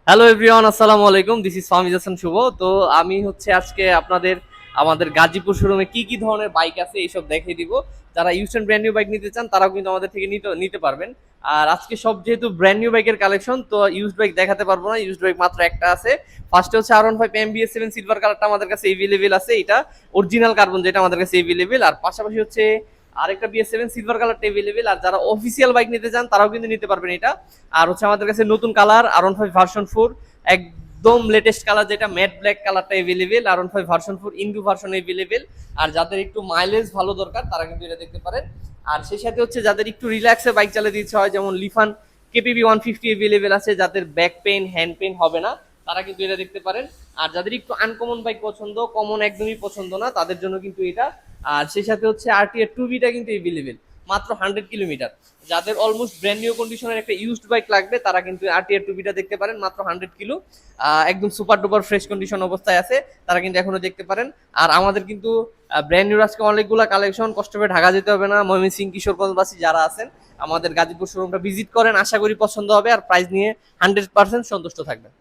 Hello everyone, আসসালামু আলাইকুম। This is Fahmid Hasan শুভ। তো আমি হচ্ছে আজকে আপনাদের আমাদের গাজীপুর শোরুমে কি কি ধরনের বাইক আছে এইসব দেখিয়ে দিব। যারা use and brand new bike নিতে চান তারাও কিন্তু আমাদের থেকে নিতে নিতে পারবেন। আর আজকে সব যেহেতু ব্র্যান্ড নিউ বাইকের কালেকশন, তো ইউজড বাইক দেখাতে পারবো না। ইউজড বাইক মাত্র একটা আছে। ফার্স্টে হচ্ছে R15 MBS7 সিলভার কালারটা আমাদের কাছে এভেলেবেল আছে। এটা অরিজিনাল কার্বন, যেটা আমাদের কাছে এভেলেবেল। আর পাশাপাশি হচ্ছে আরেকটা BS7 সিলভার কালারটা এভেলেবেল। আর যারা অফিসিয়াল বাইক নিতে চান তারাও কিন্তু নিতে পারবেন এটা। আর হচ্ছে আমাদের কাছে নতুন কালার R15 ভার্সন 4, একদম লেটেস্ট কালার যেটা ম্যাট ব্ল্যাক কালারটা এভেলেবেল। R15 ভার্সন 4 ইন্দু ভার্সন এভেলেবেল। আর যাদের একটু মাইলেজ ভালো দরকার তারা কিন্তু এটা দেখতে পারেন। আর সেই সাথে হচ্ছে যাদের একটু রিল্যাক্সে বাইক চালাতে ইচ্ছা হয়, যেমন লিফান KPB 150 এভেলেবেল আছে, যাদের ব্যাক পেইন হ্যান্ড পেইন হবে না তারা কিন্তু এটা দেখতে পারেন। আর যাদের একটু আনকমন বাইক পছন্দ, কমন একদমই পছন্দ না, তাদের জন্য কিন্তু এটা। আর সেই সাথে হচ্ছে RTR 2Bটা কিন্তু এভেলেবেল, মাত্র 100 কিলোমিটার। যাদের অলমোস্ট ব্র্যান্ড নিউ কন্ডিশনের একটা ইউজড বাইক লাগবে তারা কিন্তু RTR 2Bটা দেখতে পারেন, মাত্র 100 কিলো। একদম সুপার ডুপার ফ্রেশ কন্ডিশন অবস্থায় আছে, তারা কিন্তু এখনো দেখতে পারেন। আর আমাদের কিন্তু ব্র্যান্ড নিউ আজকে অনেকগুলো কালেকশন, কষ্ট করে ঢাকা যেতে হবে না। ময়মনসিংহ, কিশোরগঞ্জবাসী যারা আছেন আমাদের গাজীপুর শোরুমটা ভিজিট করেন, আশা করি পছন্দ হবে। আর প্রাইস নিয়ে 100% সন্তুষ্ট থাকবেন।